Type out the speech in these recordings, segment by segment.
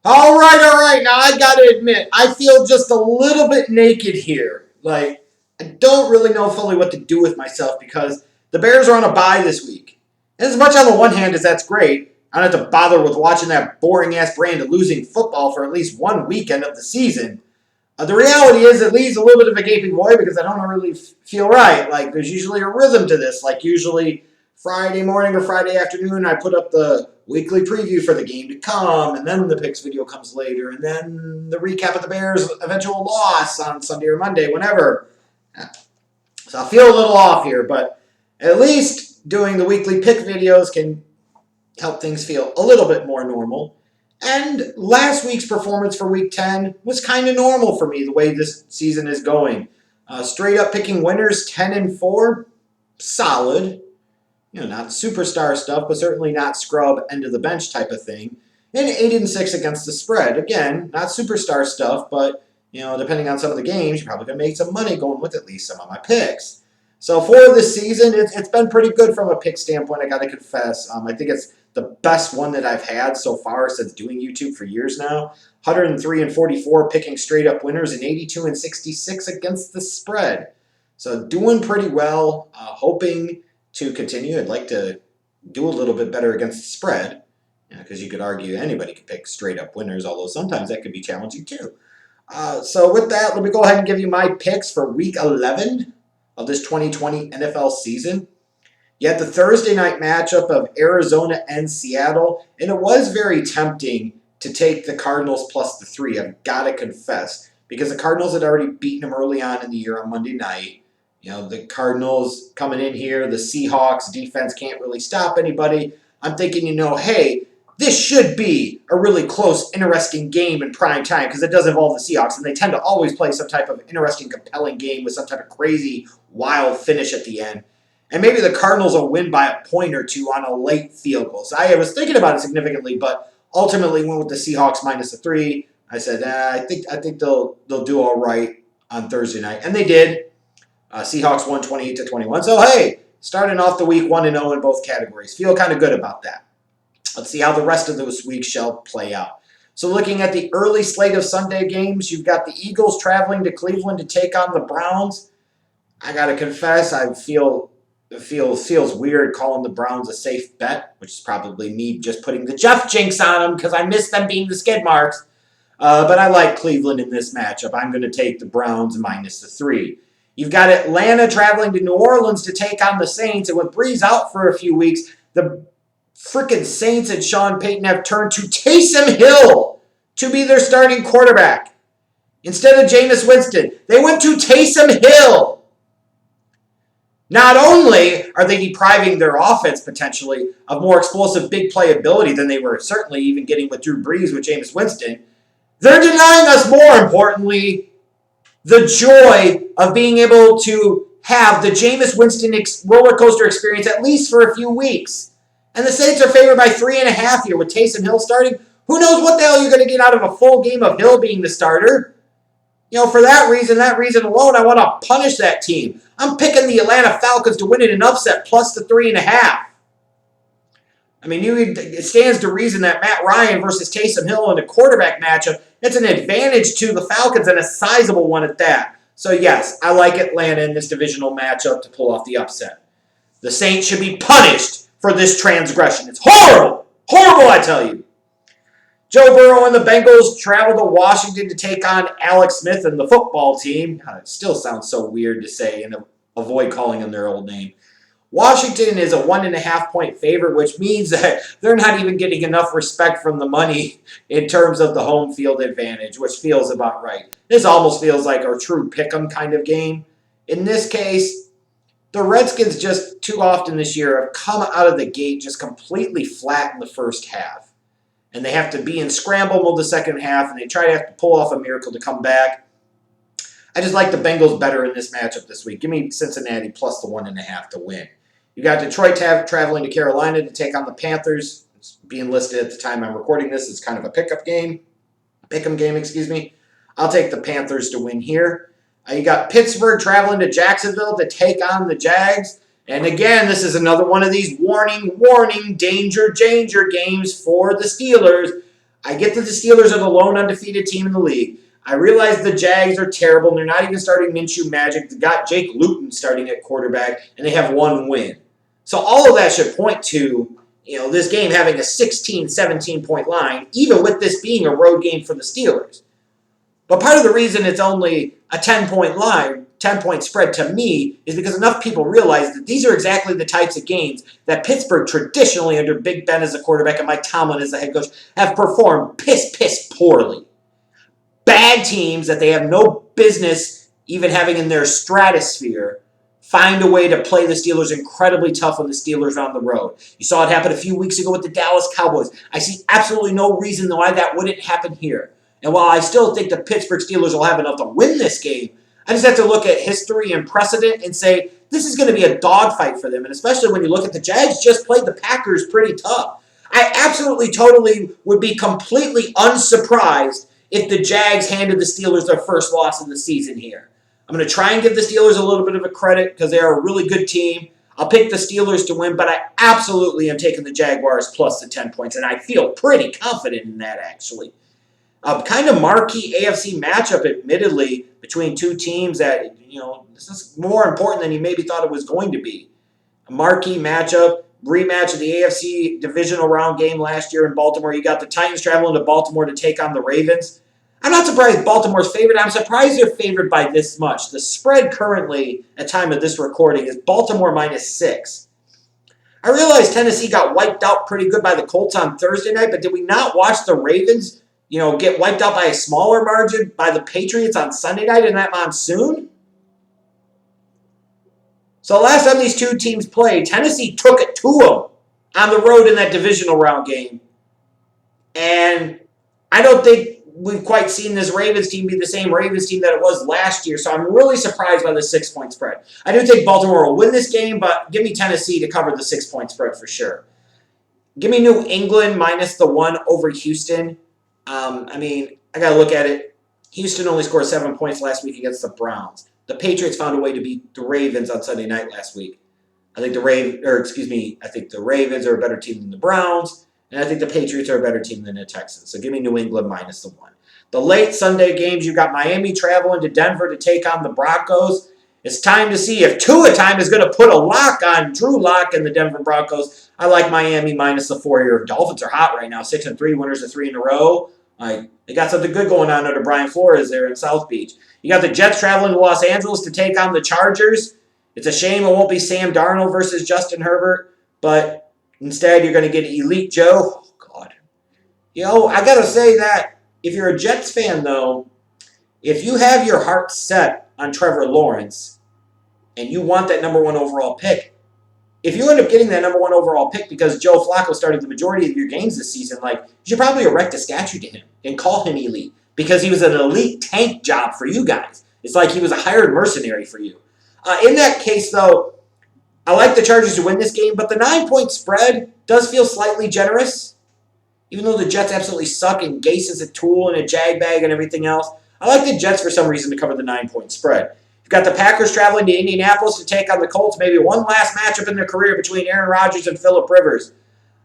All right. Now, I got to admit, I feel just a little bit naked here. Like, I don't really know fully what to do with myself because the Bears are on a bye this week. And as much on the one hand as that's great, I don't have to bother with watching that boring-ass brand of losing football for at least one weekend of the season. The reality is it leaves a little bit of a gaping void because I don't really feel right. Like, there's usually a rhythm to this. Like, usually Friday morning or Friday afternoon, I put up the weekly preview for the game to come, and then the picks video comes later, and then the recap of the Bears' eventual loss on Sunday or Monday, whenever. So I feel a little off here, but at least doing the weekly pick videos can help things feel a little bit more normal. And last week's performance for Week 10 was kind of normal for me, the way this season is going. Straight up picking winners, 10-4, solid. Not superstar stuff, but certainly not scrub end of the bench type of thing. And 8-6 against the spread. Again, not superstar stuff, but depending on some of the games, you're probably gonna make some money going with at least some of my picks. So for this season, it's been pretty good from a pick standpoint. I gotta confess. I think it's the best one that I've had so far since doing YouTube for years now. 103-44 picking straight up winners, and 82-66 against the spread. So doing pretty well. Hoping to continue. I'd like to do a little bit better against the spread, because you could argue anybody could pick straight up winners, although sometimes that could be challenging too. So with that, let me go ahead and give you my picks for Week 11 of this 2020 NFL season. You had the Thursday night matchup of Arizona and Seattle, and it was very tempting to take the Cardinals plus the 3, I've got to confess, because the Cardinals had already beaten them early on in the year on Monday night. The Cardinals coming in here, the Seahawks defense can't really stop anybody. I'm thinking, hey, this should be a really close, interesting game in prime time because it does involve the Seahawks, and they tend to always play some type of interesting, compelling game with some type of crazy, wild finish at the end. And maybe the Cardinals will win by a point or two on a late field goal. So I was thinking about it significantly, but ultimately went with the Seahawks minus the 3. I said, I think they'll do all right on Thursday night, and they did. Seahawks won 28-21. So, hey, starting off the week 1-0 in both categories. Feel kind of good about that. Let's see how the rest of this week shall play out. So looking at the early slate of Sunday games, you've got the Eagles traveling to Cleveland to take on the Browns. I got to confess, it feels weird calling the Browns a safe bet, which is probably me just putting the Jeff jinx on them because I miss them being the skid marks. But I like Cleveland in this matchup. I'm going to take the Browns minus the 3. You've got Atlanta traveling to New Orleans to take on the Saints. And with Breeze out for a few weeks, the freaking Saints and Sean Payton have turned to Taysom Hill to be their starting quarterback. Instead of Jameis Winston, they went to Taysom Hill. Not only are they depriving their offense potentially of more explosive big play ability than they were certainly even getting with Drew Brees with Jameis Winston, they're denying us, more importantly, the joy of being able to have the Jameis Winston roller coaster experience at least for a few weeks. And the Saints are favored by 3.5 here with Taysom Hill starting. Who knows what the hell you're going to get out of a full game of Hill being the starter? For that reason alone, I want to punish that team. I'm picking the Atlanta Falcons to win in an upset plus the 3.5. I mean, it stands to reason that Matt Ryan versus Taysom Hill in a quarterback matchup, it's an advantage to the Falcons and a sizable one at that. So yes, I like Atlanta in this divisional matchup to pull off the upset. The Saints should be punished for this transgression. It's horrible. Horrible, I tell you. Joe Burrow and the Bengals travel to Washington to take on Alex Smith and the football team. It still sounds so weird to say and avoid calling them their old name. Washington is a 1.5-point favorite, which means that they're not even getting enough respect from the money in terms of the home field advantage, which feels about right. This almost feels like a true pick'em kind of game. In this case, the Redskins just too often this year have come out of the gate just completely flat in the first half. And they have to be in scramble mode the second half, and they try to have to pull off a miracle to come back. I just like the Bengals better in this matchup this week. Give me Cincinnati plus the 1.5 to win. You got Detroit traveling to Carolina to take on the Panthers. It's being listed at the time I'm recording this. It's kind of a pick'em game, excuse me. I'll take the Panthers to win here. You got Pittsburgh traveling to Jacksonville to take on the Jags. And again, this is another one of these warning, danger games for the Steelers. I get that the Steelers are the lone undefeated team in the league. I realize the Jags are terrible, and they're not even starting Minshew Magic. They got Jake Luton starting at quarterback, and they have one win. So all of that should point to, this game having a 16, 17-point line, even with this being a road game for the Steelers. But part of the reason it's only a 10-point line, 10-point spread to me, is because enough people realize that these are exactly the types of games that Pittsburgh traditionally, under Big Ben as a quarterback and Mike Tomlin as the head coach, have performed piss poorly. Bad teams that they have no business even having in their stratosphere find a way to play the Steelers incredibly tough when the Steelers are on the road. You saw it happen a few weeks ago with the Dallas Cowboys. I see absolutely no reason why that wouldn't happen here. And while I still think the Pittsburgh Steelers will have enough to win this game, I just have to look at history and precedent and say this is going to be a dogfight for them. And especially when you look at the Jags just played the Packers pretty tough. I absolutely, totally would be completely unsurprised if the Jags handed the Steelers their first loss of the season here. I'm going to try and give the Steelers a little bit of a credit because they are a really good team. I'll pick the Steelers to win, but I absolutely am taking the Jaguars plus the 10 points, and I feel pretty confident in that, actually. Kind of marquee AFC matchup, admittedly, between two teams that, this is more important than you maybe thought it was going to be. A marquee matchup, rematch of the AFC divisional round game last year in Baltimore. You got the Titans traveling to Baltimore to take on the Ravens. I'm not surprised Baltimore's favored. I'm surprised they're favored by this much. The spread currently, at time of this recording, is Baltimore -6. I realize Tennessee got wiped out pretty good by the Colts on Thursday night, but did we not watch the Ravens, get wiped out by a smaller margin by the Patriots on Sunday night in that monsoon? So last time these two teams played, Tennessee took it to them on the road in that divisional round game. And I don't think we've quite seen this Ravens team be the same Ravens team that it was last year. So I'm really surprised by the 6-point spread. I do think Baltimore will win this game, but give me Tennessee to cover the 6-point spread for sure. Give me New England -1 over Houston. I got to look at it. Houston only scored 7 points last week against the Browns. The Patriots found a way to beat the Ravens on Sunday night last week. I think the Ravens are a better team than the Browns, and I think the Patriots are a better team than the Texans. So give me New England -1. The late Sunday games, you've got Miami traveling to Denver to take on the Broncos. It's time to see if Tua time is going to put a lock on Drew Lock and the Denver Broncos. I like Miami -4 here. Dolphins are hot right now, 6-3, winners of 3 in a row. They got something good going on under Brian Flores there in South Beach. You got the Jets traveling to Los Angeles to take on the Chargers. It's a shame it won't be Sam Darnold versus Justin Herbert, but instead you're going to get Elite Joe. Oh, God. I got to say that if you're a Jets fan, though, if you have your heart set on Trevor Lawrence and you want that #1 overall pick, if you end up getting that #1 overall pick because Joe Flacco started the majority of your games this season, you should probably erect a statue to him and call him elite because he was an elite tank job for you guys. It's like he was a hired mercenary for you. In that case, though, I like the Chargers to win this game, but the 9-point spread does feel slightly generous. Even though the Jets absolutely suck and Gase is a tool and a jag bag and everything else, I like the Jets for some reason to cover the 9-point spread. You've got the Packers traveling to Indianapolis to take on the Colts, maybe one last matchup in their career between Aaron Rodgers and Phillip Rivers.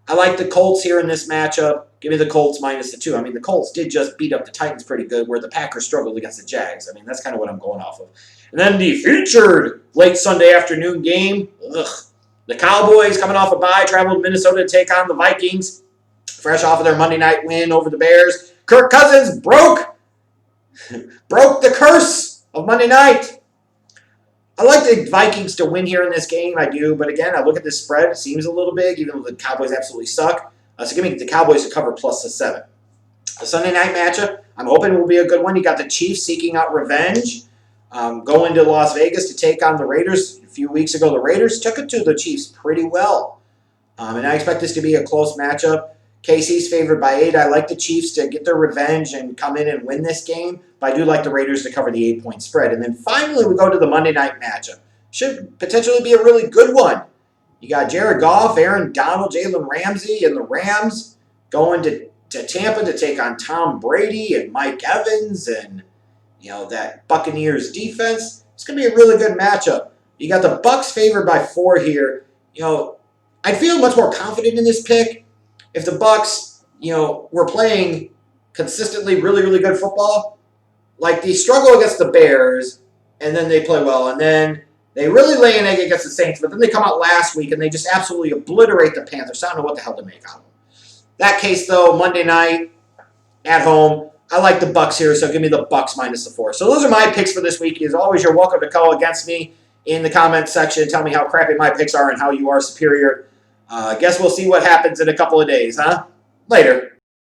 I like the Colts here in this matchup. Give me the Colts -2. The Colts did just beat up the Titans pretty good, where the Packers struggled against the Jags. That's kind of what I'm going off of. And then the featured late Sunday afternoon game. The Cowboys, coming off a bye, traveled to Minnesota to take on the Vikings. Fresh off of their Monday night win over the Bears. Kirk Cousins broke the curse of Monday night. I like the Vikings to win here in this game. I do. But again, I look at this spread. It seems a little big, even though the Cowboys absolutely suck. So give me the Cowboys to cover +7. The Sunday night matchup, I'm hoping will be a good one. You got the Chiefs seeking out revenge. Going to Las Vegas to take on the Raiders. A few weeks ago, the Raiders took it to the Chiefs pretty well. And I expect this to be a close matchup. KC's favored by 8. I like the Chiefs to get their revenge and come in and win this game, but I do like the Raiders to cover the 8-point spread. And then finally, we go to the Monday night matchup. Should potentially be a really good one. You got Jared Goff, Aaron Donald, Jalen Ramsey, and the Rams going to Tampa to take on Tom Brady and Mike Evans and that Buccaneers defense. It's going to be a really good matchup. You got the Bucs favored by 4 here. I'd feel much more confident in this pick if the Bucs, were playing consistently really, really good football. Like, they struggle against the Bears, and then they play well. And then they really lay an egg against the Saints, but then they come out last week, and they just absolutely obliterate the Panthers. So I don't know what the hell to make out of them. That case, though, Monday night at home, I like the Bucs here, so give me the Bucs minus the 4. So those are my picks for this week. As always, you're welcome to call against me in the comments section. Tell me how crappy my picks are and how you are superior. I guess we'll see what happens in a couple of days, huh? Later.